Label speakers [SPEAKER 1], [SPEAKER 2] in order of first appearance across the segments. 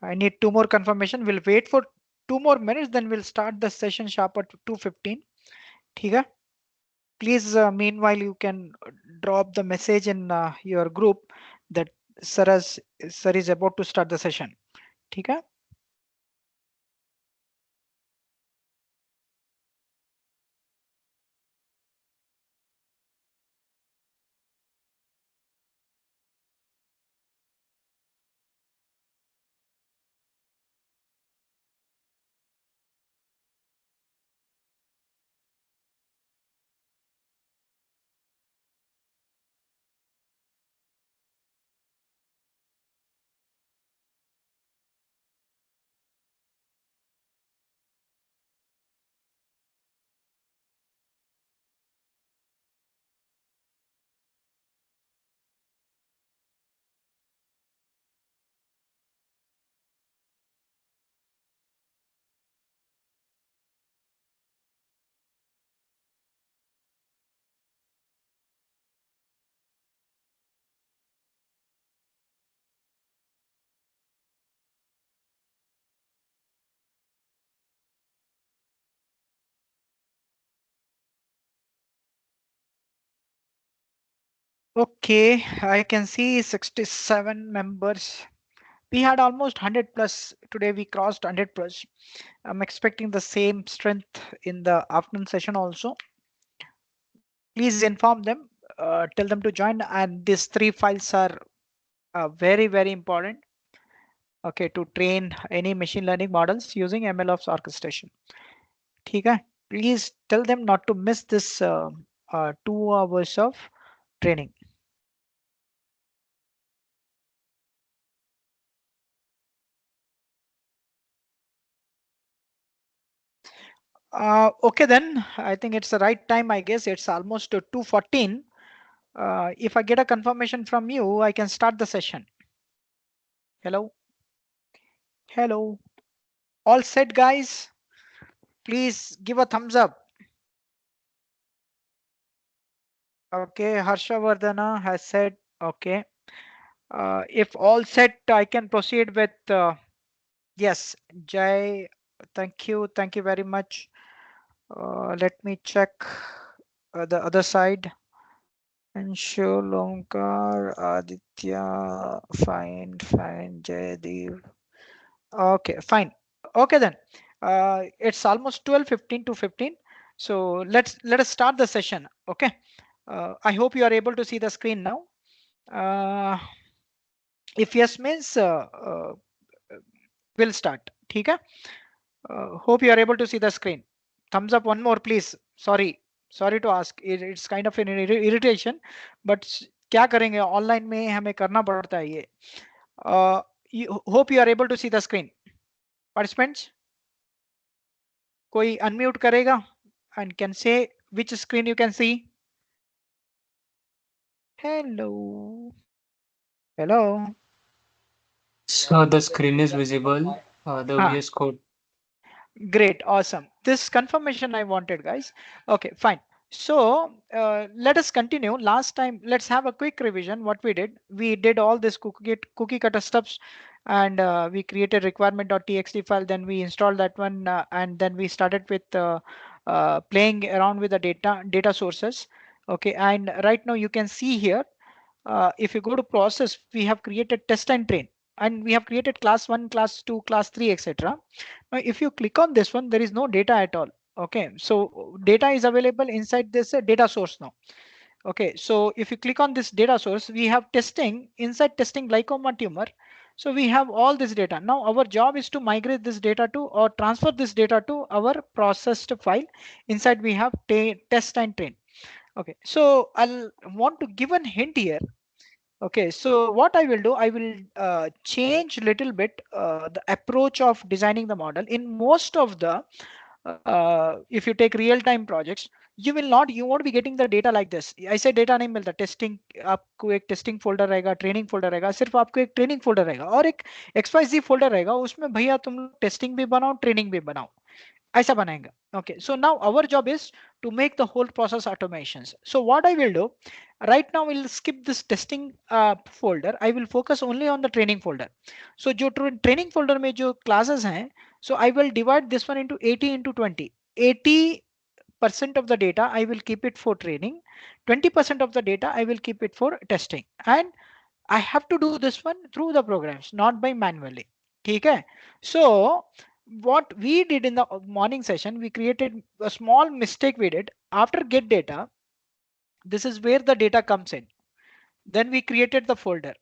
[SPEAKER 1] I need two more confirmation. We'll wait for 2 more minutes, then we'll start the session sharp at 2:15. ठीक है? Please, meanwhile, you can drop the message in your group that sir is about to start the session. ठीक है? Okay, I can see 67 members. We had almost 100 plus. Today we crossed 100 plus. I'm expecting the same strength in the afternoon session also. Please inform them, tell them to join. And these three files are very, very important. Okay, to train any machine learning models using MLOps orchestration. ठीक है? Please tell them not to miss this 2 hours of training. Okay, then I think it's the right time. I guess it's almost 2:14. If I get a confirmation from you, I can start the session. Hello, hello. All set, guys? Please give a thumbs up. Okay, Harshavardhana has said okay. If all set, I can proceed with yes, Jai. Thank you very much. Let me check the other side. Anshu, Lomkar, Aditya, fine, Jaydev. Okay, fine. Okay then. It's almost 12:15 to 15. So let us start the session. Okay. I hope you are able to see the screen now. Uh, if yes means we'll start. ठीक है? Hope you are able to see the screen. Thumbs up one more, please. Sorry to ask. It's kind of an irritation, but क्या करेंगे online में हमें करना पड़ता है ये. Hope you are able to see the screen. Participants, कोई unmute करेगा and can say which screen you can see. Hello. Hello.
[SPEAKER 2] So the screen is visible. The
[SPEAKER 1] Ah,
[SPEAKER 2] VS Code.
[SPEAKER 1] great, awesome. This confirmation I wanted, guys. Okay, fine. So let us continue. Last time, let's have a quick revision. What we did all this cookie cutter stuffs, and we created requirement.txt file. Then we installed that one, and then we started with playing around with the data sources. Okay, and right now you can see here. If you go to process, we have created test and train, and we have created class 1, class 2, class 3, etc. Now, if you click on this one, there is no data at all. Okay, so data is available inside this data source now. Okay, so if you click on this data source, we have testing inside testing glaucoma tumor. So we have all this data. Now our job is to migrate this data to or transfer this data to our processed file. Inside we have test and train. Okay, so I'll want to give a hint here. Okay, so what I will do, I will change little bit the approach of designing the model. In most of the, if you take real-time projects, you won't be getting the data like this. ऐसे data नहीं मिलता. Testing आपको एक testing folder रहेगा, training folder रहेगा, सिर्फ आपको एक training folder रहेगा और एक XYZ folder रहेगा. उसमें भैया तुम testing भी बनाओ, training भी बनाओ. ऐसा बनाएंगे. Okay, so now our job is to make the whole process automations. So what I will do, Right now we'll skip this testing folder. I will focus only on the training folder. So जो training folder में जो classes हैं, so I will divide this one into 80 into 20. 80% of the data I will keep it for training, 20% of the data I will keep it for testing, and I have to do this one through the programs, not by manually. Okay. So what we did in the morning session, we created a small mistake we did after get data. This is where the data comes in. Then we created the folder.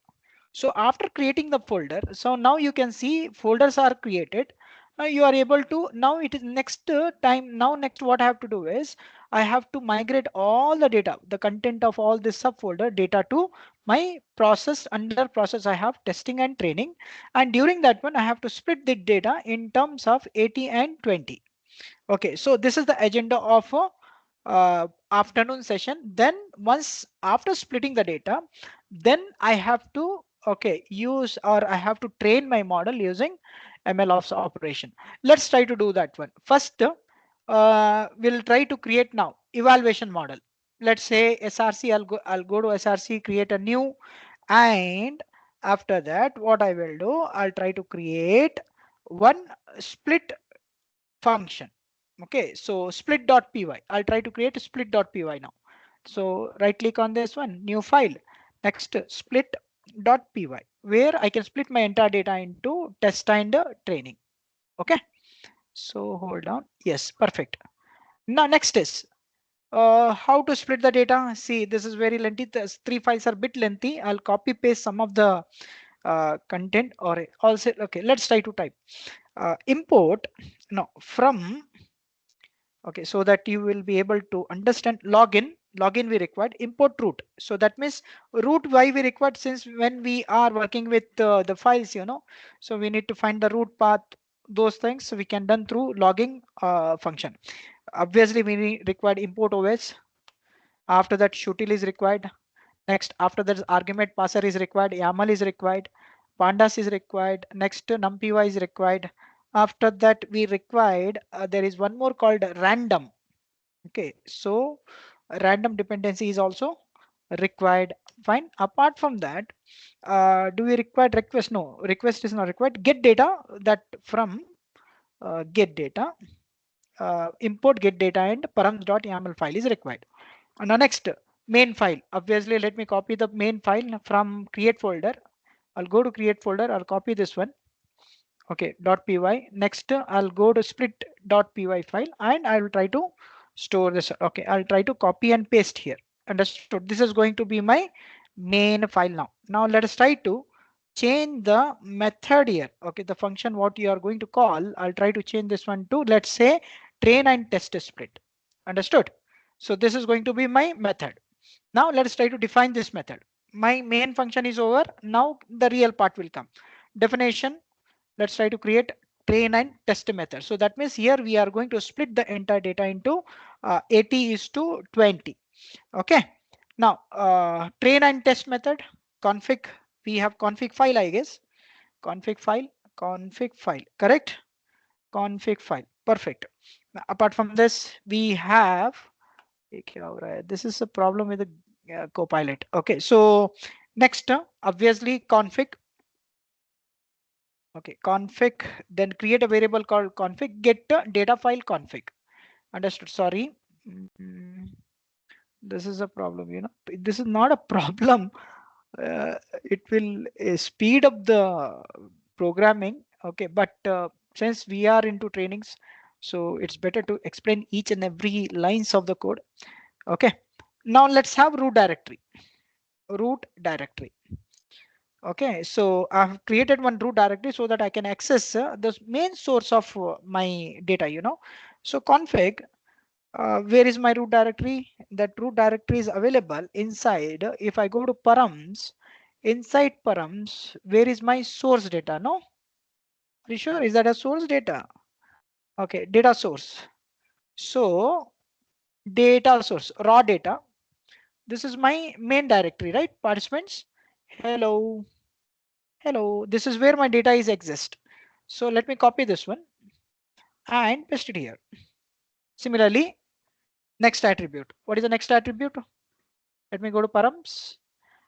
[SPEAKER 1] So after creating the folder, so now you can see folders are created. Now you are able to, now it is next time, now next what I have to do is I have to migrate all the data, the content of all this subfolder data to my process. Under process I have testing and training, and during that one I have to split the data in terms of 80 and 20. Okay, so this is the agenda of a afternoon session. Then once after splitting the data, then I have to use, or I have to train my model using MLOps operation. Let's try to do that one. First, we'll try to create now evaluation model. Let's say SRC, I'll go to SRC, create a new, and after that, what I will do, I'll try to create one split function. Okay, so split.py. I'll try to create a split.py now. So right click on this one, new file. Next, split.py, where I can split my entire data into test and training. Okay, so hold on. Yes, perfect. Now next is how to split the data. See, this is very lengthy. The three files are a bit lengthy. I'll copy paste some of the content, or also okay. Let's try to type import no from. Okay, so that you will be able to understand login we required, import root. So that means root why we required, since when we are working with the files, so we need to find the root path, those things, so we can done through logging function. Obviously we required import OS. After that shutil is required. Next, after that argument passer is required, YAML is required, pandas is required. Next, numpy is required. After that we required there is one more called random. Okay, so random dependency is also required. Fine. Apart from that, do we require request? No, request is not required. Get data, that from get data, import get data and params.yaml file is required. And the next, main file. Obviously, let me copy the main file from create folder. I'll go to create folder. I'll copy this one. Okay, .py. Next, I'll go to split.py file and I will try to store this. Okay, I'll try to copy and paste here. Understood. This is going to be my main file now. Now let us try to change the method here. Okay, the function what you are going to call, I'll try to change this one to, let's say, train and test split. Understood. So this is going to be my method. Now let's try to define this method. My main function is over. Now the real part will come. Definition. Let's try to create train and test method. So that means here we are going to split the entire data into 80 is to 20. Okay. Now train and test method config. We have config file, I guess. Config file, config file. Correct. Config file. Perfect. Now, apart from this, we have. This is a problem with the Copilot. Okay. So next, obviously config. Okay, config, then create a variable called config, get data file config. Understood. Sorry. Mm, this is a problem, this is not a problem. It will speed up the programming. Okay, but since we are into trainings, so it's better to explain each and every lines of the code. Okay, now let's have root directory. Root directory. Okay, so I've created one root directory so that I can access the main source of my data, So config, where is my root directory? That root directory is available inside. If I go to params, inside params, where is my source data? No, pretty sure, is that a source data? Okay, data source. So data source, raw data. This is my main directory, right? Participants. Hello. Hello, this is where my data is exist. So let me copy this one and paste it here. Similarly, next attribute. What is the next attribute? Let me go to params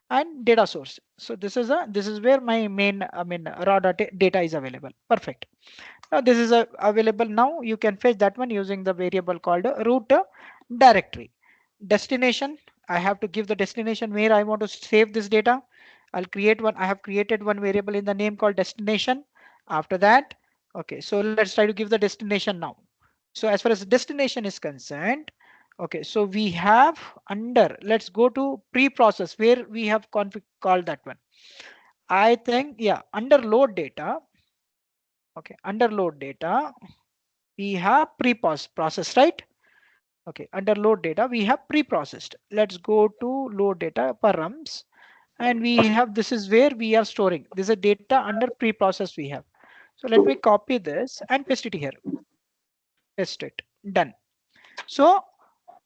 [SPEAKER 1] and data source. So this is where my main raw data is available. Perfect. Now this is available. Now you can fetch that one using the variable called root directory. Destination, I have to give the destination where I want to save this data. I'll create one. I have created one variable in the name called destination. After that, okay, so let's try to give the destination now. So as far as destination is concerned, okay, so we have under, let's go to pre-process where we have config called that one. I think, yeah, under load data, okay, under load data, we have pre-processed, right? Okay, under load data, we have pre-processed. Let's go to load data params, and we have, this is where we are storing. This is a data under pre-process we have. So let me copy this and paste it here. Paste it. Done. So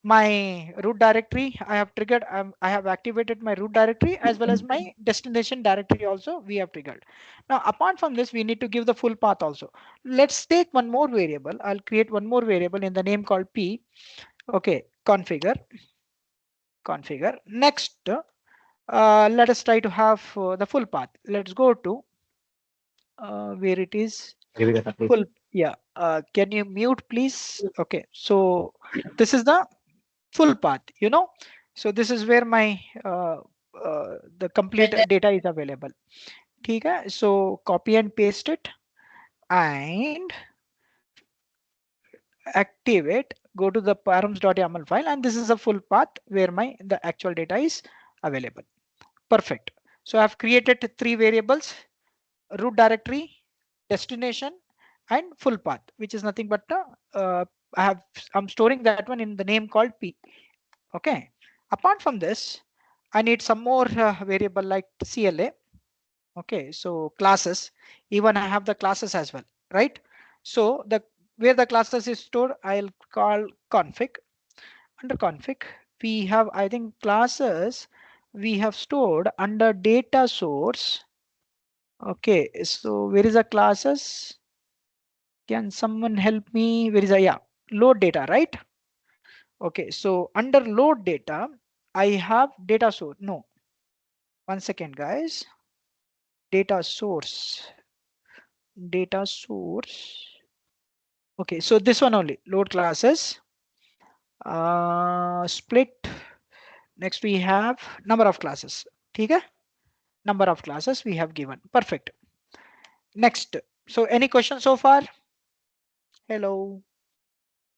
[SPEAKER 1] my root directory, I have triggered, I have activated my root directory as well as my destination directory also we have triggered. Now apart from this, we need to give the full path also. Let's take one more variable. I'll create one more variable in the name called p. Okay, configure. Next, let us try to have the full path. Let's go to where it is full. Yeah, can you mute please? Okay, so this is the full path, you know. So this is where my the complete data is available. Okay, so copy and paste it and activate, go to the params.yaml file, and this is a full path where my the actual data is available. Perfect. So I've created three variables: root directory, destination, and full path, which is nothing but I have, I'm storing that one in the name called p. Okay. Apart from this, I need some more variable like CLA. Okay, so classes, even I have the classes as well, right? So the where the classes is stored, I'll call config. Under config, we have, I think, classes we have stored under data source. Okay, so where is the classes? Can someone help me? Where is the, yeah, load data, right? Okay, so under load data, I have data source. No, 1 second, guys. Data source, data source. Okay, so this one only, load classes, split. Next we have number of classes. Okay, number of classes we have given. Perfect. Next, so any questions so far? Hello,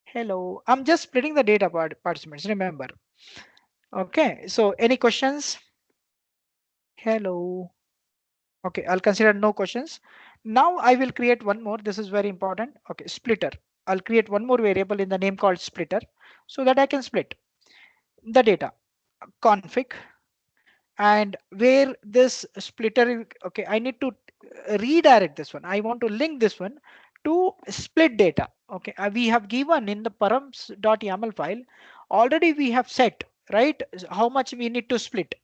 [SPEAKER 1] hello. I'm just splitting the data participants. Remember. Okay, so any questions? Hello. Okay, I'll consider no questions. Now I will create one more. This is very important. Okay, splitter. I'll create one more variable in the name called splitter so that I can split the data. Config, and where this splitter is, okay, I need to redirect this one. I want to link this one to split data. Okay, we have given in the params.yaml file already, we have set, right, how much we need to split.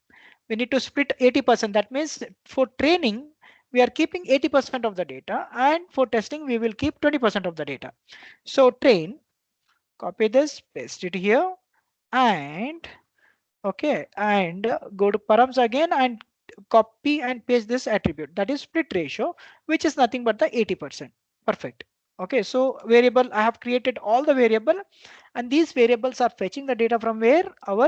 [SPEAKER 1] We need to split 80%. That means for training we are keeping 80% of the data, and for testing we will keep 20% of the data. So train, copy this, paste it here, and okay, and go to params again and copy and paste this attribute, that is split ratio, which is nothing but the 80%. Perfect. Okay, so variable, I have created all the variable, and these variables are fetching the data from where? Our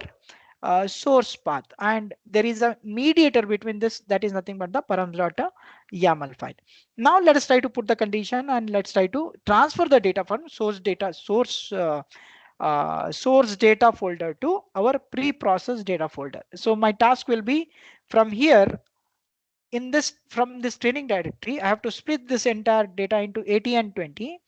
[SPEAKER 1] source path, and there is a mediator between this, that is nothing but the params.yaml file. Now let us try to put the condition, and let's try to transfer the data from source data folder to our pre-processed data folder. So my task will be from here, in this, from this training directory, I have to split this entire data into 80 and 20,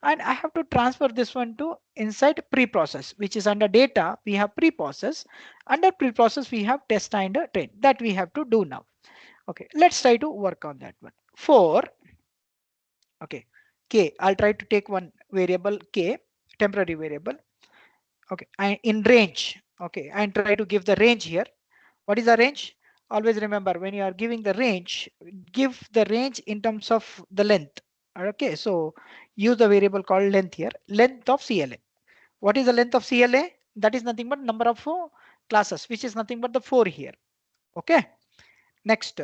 [SPEAKER 1] and I have to transfer this one to inside pre-process, which is under data we have pre-process. Under pre-process we have test and train, that we have to do now. Okay, let's try to work on that one. For okay, k, I'll try to take one variable k, temporary variable. Okay, and in range, okay, and try to give the range here. What is the range? Always remember, when you are giving the range, give the range in terms of the length. Okay, so use the variable called length here, length of CLA. What is the length of CLA? That is nothing but number of classes, which is nothing but the 4 here. Okay. Next,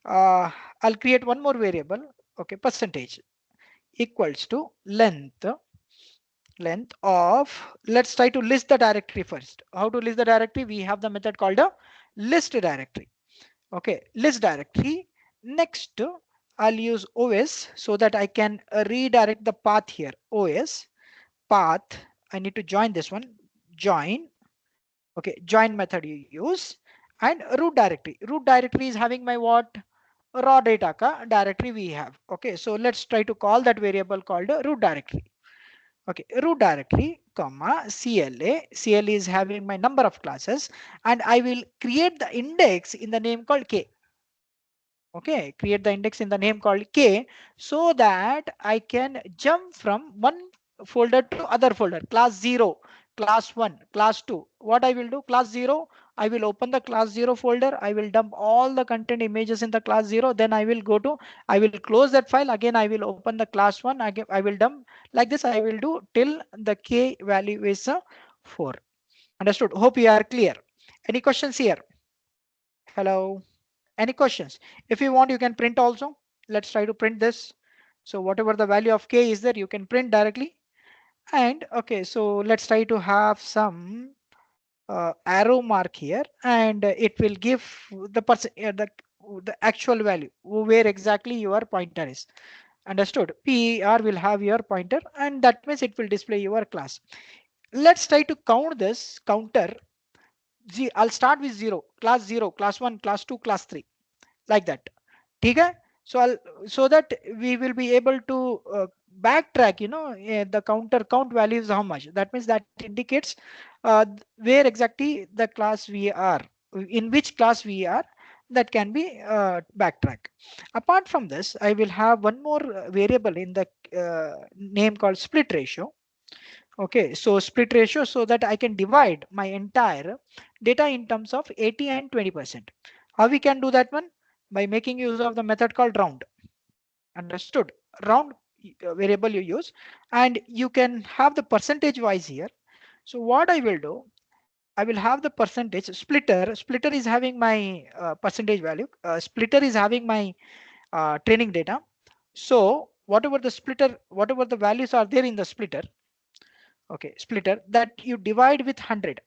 [SPEAKER 1] I'll create one more variable. Okay, percentage equals to length of, let's try to list the directory first. How to list the directory? We have the method called a list directory. Okay, list directory. Next, I'll use OS so that I can redirect the path here. OS path. I need to join this one. Join. Okay, join method you use, and root directory. Root directory is having my what? Raw data directory we have. Okay, so let's try to call that variable called root directory. Okay, root directory comma CLA is having my number of classes, and I will create the index in the name called K. Okay, create the index in the name called K so that I can jump from one folder to other folder. Class 0, class 1, class 2. What I will do? Class 0, I will open the class 0 folder. I will dump all the content images in the class 0. Then I will go to, I will close that file. Again, I will open the class 1. I will dump like this. I will do till the K value is 4. Understood? Hope you are clear. Any questions here? Hello. Any questions? If you want, you can print also. Let's try to print this. So whatever the value of K is there, you can print directly. And okay, so let's try to have some arrow mark here, and it will give the person the actual value where exactly your pointer is. Understood? PER will have your pointer, and that means it will display your class. Let's try to count this counter. I'll start with 0, class 0, class 1, class 2, class 3, like that. Okay, so I'll, so that we will be able to backtrack, the counter count value is how much. That means that indicates where exactly the class we are, in which class we are. That can be backtrack. Apart from this, I will have one more variable in the name called split ratio. Okay, so split ratio so that I can divide my entire data in terms of 80 and 20%. How we can do that one? By making use of the method called round. Understood? Round variable you use, and you can have the percentage wise here. So what I will do, I will have the percentage splitter. Splitter is having my percentage value. Splitter is having my training data. So whatever the splitter, whatever the values are there in the splitter, okay, splitter, that you divide with 100.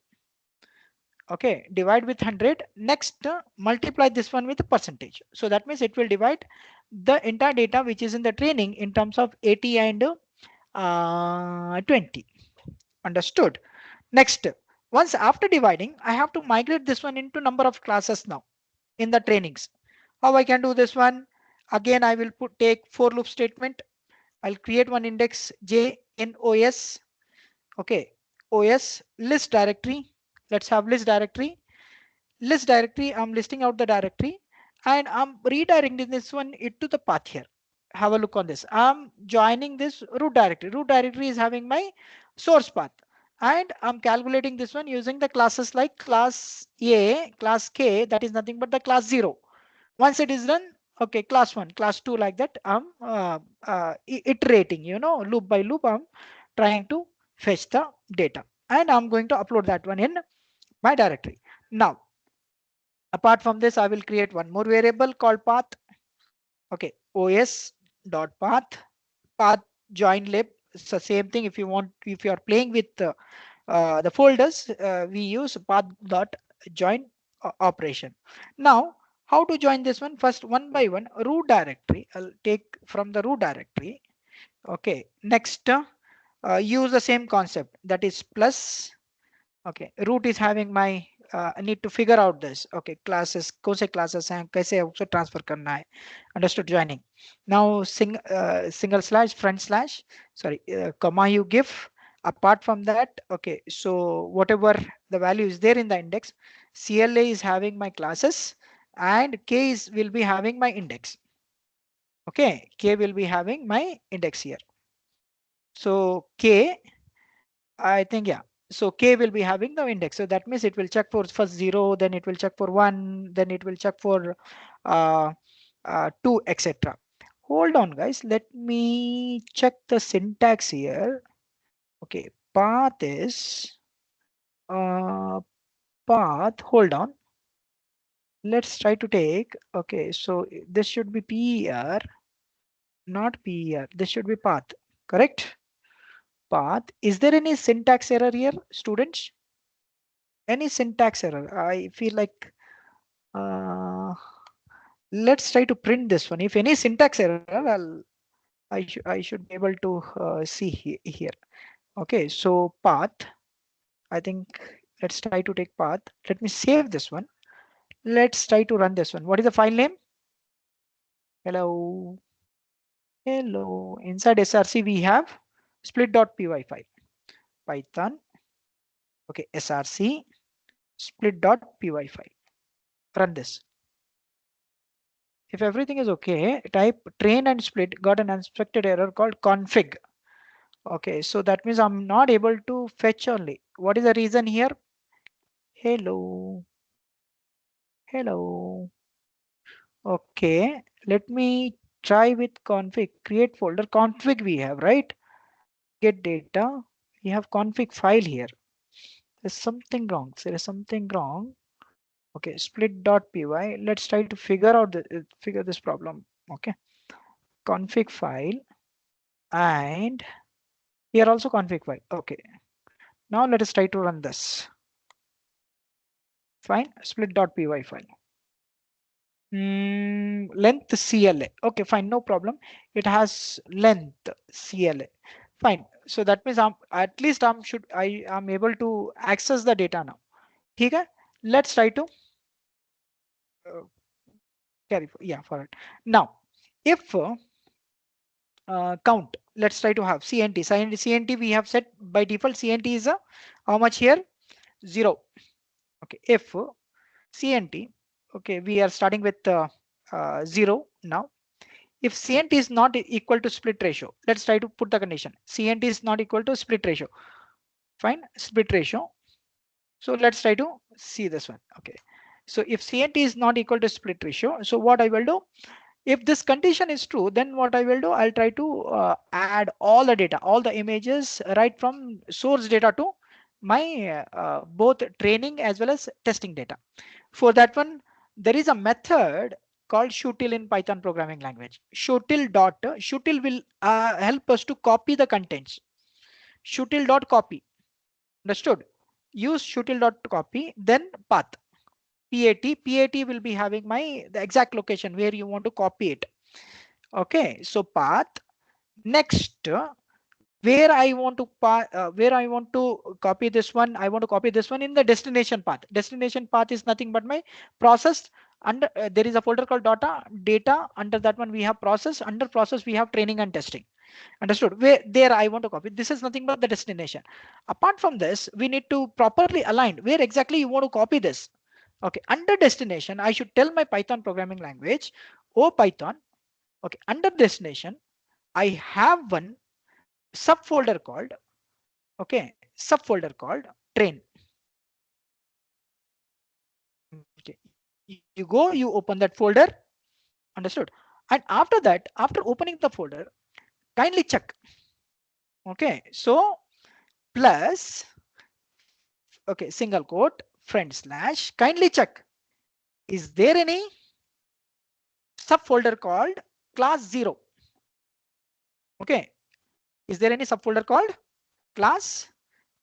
[SPEAKER 1] Okay, divide with 100. Next, multiply this one with a percentage. So that means it will divide the entire data which is in the training in terms of 80 and 20. Understood? Next, once after dividing, I have to migrate this one into number of classes now in the trainings. How I can do this one? Again, I will take for loop statement. I'll create one index j in OS. Okay, OS list directory. Let's have list directory. List directory, I'm listing out the directory, and I'm redirecting this one into the path here. Have a look on this. I'm joining this root directory. Root directory is having my source path, and I'm calculating this one using the classes like class A, class K, that is nothing but the class 0. Once it is done, okay, class 1, class 2, like that, I'm iterating, loop by loop. I'm trying to fetch the data, and I'm going to upload that one in my directory. Now, apart from this, I will create one more variable called path. Okay, os dot path join lib. It's the same thing. If you want, if you are playing with the folders, we use path dot join operation. Now, how to join this one? First, one by one, root directory. I'll take from the root directory. Okay, next, use the same concept, that is plus. Okay, root is having my I need to figure out this. Okay, classes, कौन से classes हैं, कैसे उसको transfer करना है. Understood? Joining. Now single slash front slash, sorry, comma you give. Apart from that, okay, so whatever the value is there in the index, CLA is having my classes, and K is will be having my index. Okay, K will be having my index here. So K, I think, yeah. So K will be having the index. So that means it will check for first 0, then it will check for 1, then it will check for 2, etc. Hold on, guys. Let me check the syntax here. Okay, path is uh, path, hold on. Let's try to take, okay, so this should be PER, not PER. This should be path, correct? Path. Is there any syntax error here, students? Any syntax error? I feel like uh, let's try to print this one. If any syntax error, I should be able to see here. Okay, so path. I think let's try to take path. Let me save this one. Let's try to run this one. What is the file name? Hello. Hello. Inside src we have split.py file. Python. Okay, src split.py file. Run this. If everything is okay, type train and split, got an unexpected error called config. Okay, so that means I'm not able to fetch only. What is the reason here? Hello. Hello. Okay, let me try with config. Create folder config we have, right? Get data. We have config file here. There's something wrong. There is something wrong. Okay, split.py. Let's try to figure this problem. Okay, config file and here also config file. Okay, now let us try to run this. Fine, split.py file. Length CLA. Okay, fine, no problem. It has length CLA. Fine. So that means at least I'm able to access the data now. Okay, let's try to uh, carry. Yeah, for it. Now, if count, let's try to have CNT. CNT we have set by default. CNT is a how much here? 0. Okay, if CNT. Okay, we are starting with 0 now. If CNT is not equal to split ratio, let's try to put the condition. CNT is not equal to split ratio. Fine, split ratio. So let's try to see this one. Okay. So if CNT is not equal to split ratio, so what I will do, if this condition is true, then what I will do, I'll try to add all the data, all the images right from source data to my both training as well as testing data. For that one, there is a method called showtil in Python programming language. Showtil will help us to copy the contents. Showtil.copy. Understood? Use showtil.copy, then path. PAT will be having the exact location where you want to copy it. Okay, so path. Next, where I want to copy this one, I want to copy this one in the destination path. Destination path is nothing but my process. Under there is a folder called data. Under that one we have process. Under process we have training and testing. Understood? Where there I want to copy. This is nothing but the destination. Apart from this, we need to properly align where exactly you want to copy this. Okay, under destination, I should tell my Python programming language, oh Python. Okay, under destination, I have one subfolder called, okay, subfolder called train. Okay, you go, you open that folder. Understood? And after that, after opening the folder, kindly check. Okay, so plus, okay, single quote, friend slash, kindly check. Is there any subfolder called class 0? Okay, is there any subfolder called class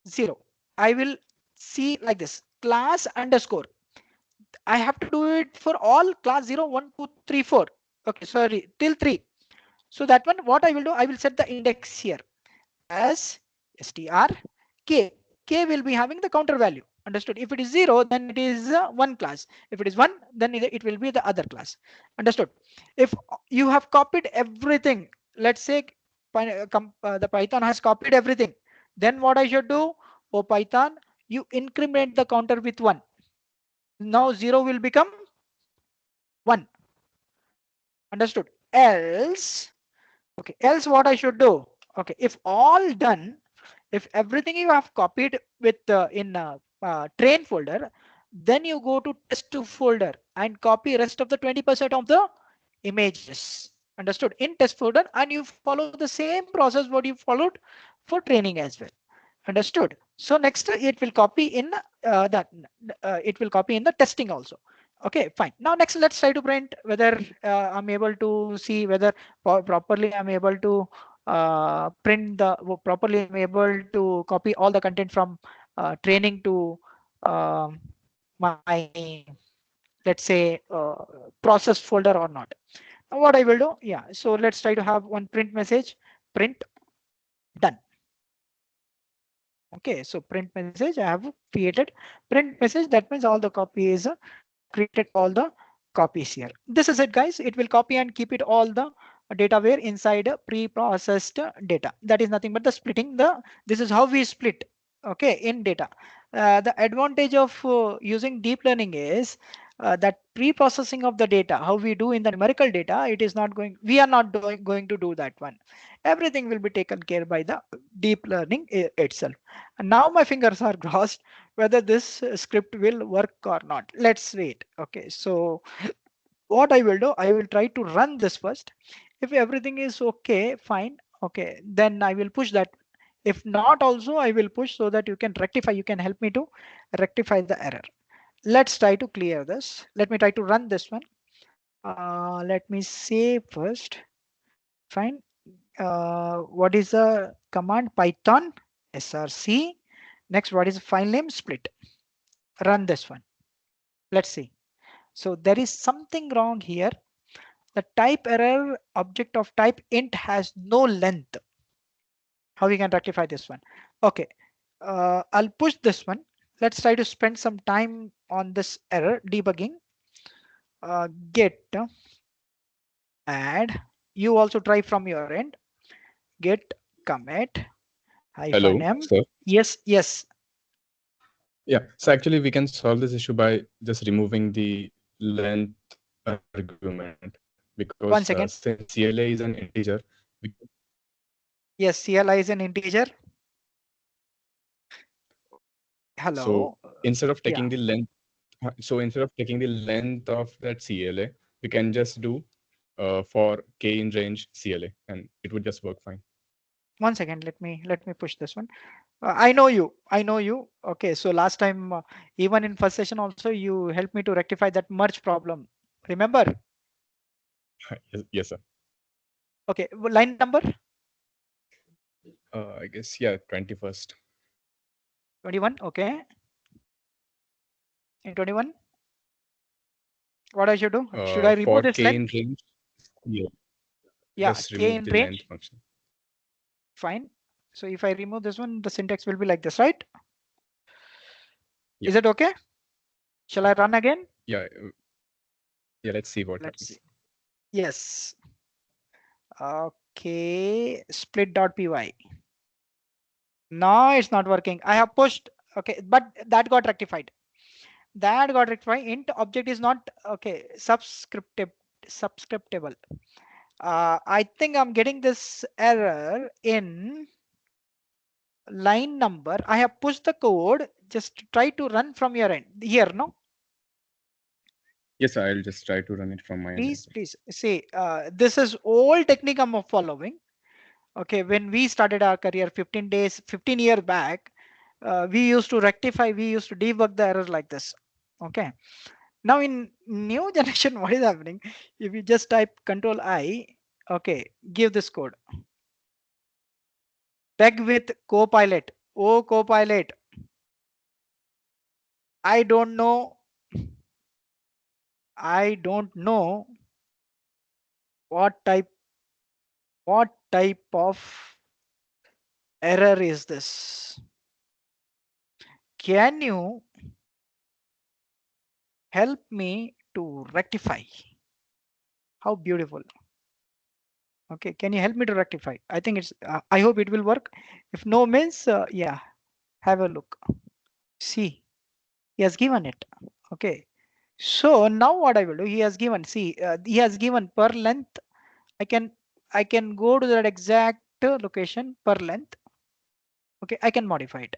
[SPEAKER 1] 0? I will see like this, class underscore. I have to do it for all class 0, 1, 2, 3, 4. Okay, sorry, till 3. So that one, what I will do, I will set the index here as str k. K will be having the counter value. Understood? If it is 0, then it is one class. If it is 1, then it will be the other class. Understood? If you have copied everything, let's say the Python has copied everything, then what I should do? Oh Python, you increment the counter with 1. Now 0 will become 1. Understood? Else, okay, else what I should do? Okay, if all done, if everything you have copied with in train folder, then you go to test folder and copy rest of the 20% of the images. Understood? In test folder, and you follow the same process what you followed for training as well. Understood? So next it will copy in that it will copy in the testing also. Okay, fine. Now next let's try to print whether I'm able to see whether properly I'm able to print the properly I'm able to copy all the content from training to my, let's say, process folder or not. Now what I will do, yeah, so let's try to have one print message, print done. Okay, so print message I have created print message. That means all the copy is created all the copies here. This is it, guys. It will copy and keep it all the data where inside a pre-processed data. That is nothing but the splitting. This is how we split. Okay, in data. The advantage of using deep learning is that pre-processing of the data, how we do in the numerical data, it is not going. We are not going to do that one. Everything will be taken care by the deep learning itself. And now my fingers are crossed whether this script will work or not. Let's wait. Okay, so what I will do, I will try to run this first. If everything is okay, fine. Okay, then I will push that. If not also, I will push so that you can rectify. You can help me to rectify the error. Let's try to clear this. Let me try to run this one. Let me save first. Fine. What is the command? Python src. Next, what is the file name? Split. Run this one. Let's see. So there is something wrong here. The type error object of type int has no length. How we can rectify this one? Okay, I'll push this one. Let's try to spend some time on this error debugging. Get add. You also try from your end. Get commit hyphen
[SPEAKER 3] Hello,
[SPEAKER 1] m.
[SPEAKER 3] sir.
[SPEAKER 1] Yes, yes.
[SPEAKER 3] Yeah, so actually we can solve this issue by just removing the length argument because
[SPEAKER 1] One
[SPEAKER 3] since
[SPEAKER 1] second.
[SPEAKER 3] CLA is an integer, we can,
[SPEAKER 1] Yes, CLI is an integer.
[SPEAKER 3] so
[SPEAKER 1] Hello.
[SPEAKER 3] instead of
[SPEAKER 1] Yeah.
[SPEAKER 3] taking the length, so instead of taking the length of that CLA, we can just do for k in range CLA, and it would just work fine.
[SPEAKER 1] One second. Let me push this one. I know you. I know you. Okay. So last time, even in first session also, you helped me to rectify that merge problem. Remember?
[SPEAKER 3] Yes, sir.
[SPEAKER 1] Okay. Line number
[SPEAKER 3] I guess yeah, 21st.
[SPEAKER 1] 21. Okay. In 21, what I should do? Should I remove
[SPEAKER 3] For
[SPEAKER 1] this
[SPEAKER 3] k
[SPEAKER 1] line?
[SPEAKER 3] in range, yeah,
[SPEAKER 1] Yeah.
[SPEAKER 3] just
[SPEAKER 1] K
[SPEAKER 3] remove
[SPEAKER 1] in
[SPEAKER 3] the length
[SPEAKER 1] range.
[SPEAKER 3] function.
[SPEAKER 1] Fine. So if I remove this one, the syntax will be like this, right?
[SPEAKER 3] Yeah,
[SPEAKER 1] Is it okay? Shall I run again?
[SPEAKER 3] yeah, yeah. Let's see what
[SPEAKER 1] Let's see.
[SPEAKER 3] happens.
[SPEAKER 1] Yes. Okay. Split.py. No, it's not working. I have pushed. Okay, but that got rectified. That got rectified. Int object is not okay. Subscriptable. I think I'm getting this error in line number. I have pushed the code. Just try to run from your end here. No,
[SPEAKER 3] Yes, I'll just try to run it from my end as
[SPEAKER 1] please,
[SPEAKER 3] well.
[SPEAKER 1] please see. This is old technique I'm following. Okay, when we started our career 15 days, 15 years back, we used to rectify. We used to debug the error like this. Okay. Now in new generation, what is happening? If you just type Control I, okay, give this code. Peg with Copilot. Oh, Copilot. I don't know. I don't know what type what type of error is this. Can you help me to rectify? How beautiful. Okay, can you help me to rectify? I think it's. I hope it will work. If no means, yeah, have a look. See, he has given it. Okay. So now what I will do, he has given, see, he has given per length. I can, I can go to that exact location per length. Okay, I can modify it.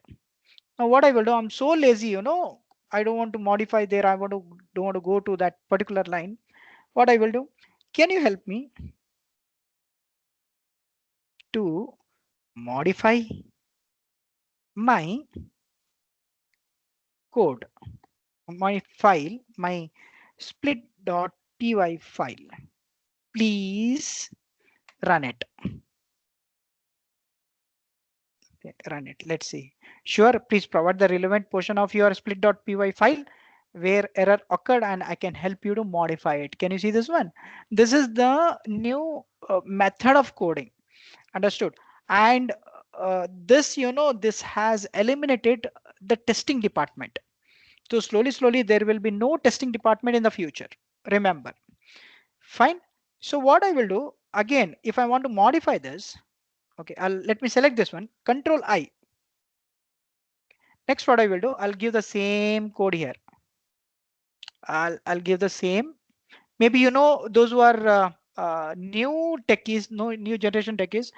[SPEAKER 1] Now what I will do, I'm so lazy, I don't want to modify there. I want to don't want to go to that particular line. What I will do, can you help me to modify my code, my file, my split.py file. Please run it. Okay, run it. Let's see. Sure, please provide the relevant portion of your split.py file where error occurred and I can help you to modify it. Can you see this one? This is the new method of coding. Understood. And this, this has eliminated the testing department. So slowly, there will be no testing department in the future. Remember. Fine. So what I will do again, if I want to modify this, okay, let me select this one, Control I. Next, what I will do, I'll give the same code here. I'll give the same. Maybe those who are new techies, no new generation techies,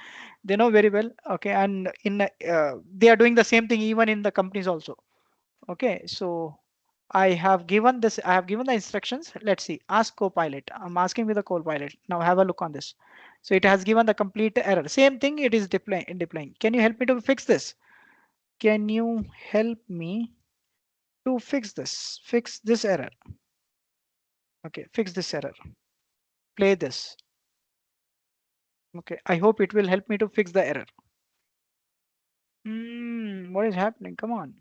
[SPEAKER 1] they know very well. Okay, and they are doing the same thing even in the companies also. Okay, so I have given this. I have given the instructions. Let's see. Ask Copilot. I'm asking with the Copilot. Now have a look on this. So it has given the complete error. Same thing. It is deploying. Can you help me to fix this? Can you help me to fix this? Fix this error. Okay, fix this error. Play this. Okay, I hope it will help me to fix the error. What is happening? Come on.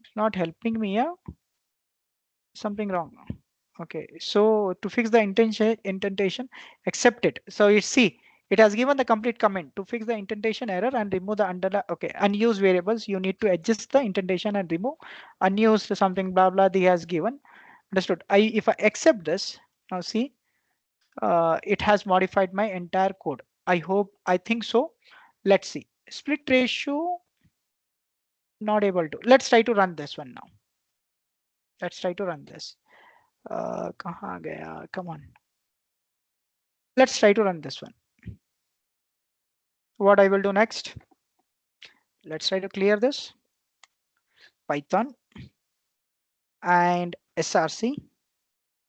[SPEAKER 1] It's not helping me, yeah? Something wrong. Okay, so to fix the indentation, accept it. So you see, it has given the complete comment to fix the indentation error and remove the okay, unused variables. You need to adjust the indentation and remove unused something blah blah. He has given. Understood. If I accept this, now see, it has modified my entire code. I think so. Let's see. Split ratio, not able to. Let's try to run this one now. Let's try to run this. Kahan gaya? Come on. Let's try to run this one. What I will do next? Let's try to clear this. Python and src.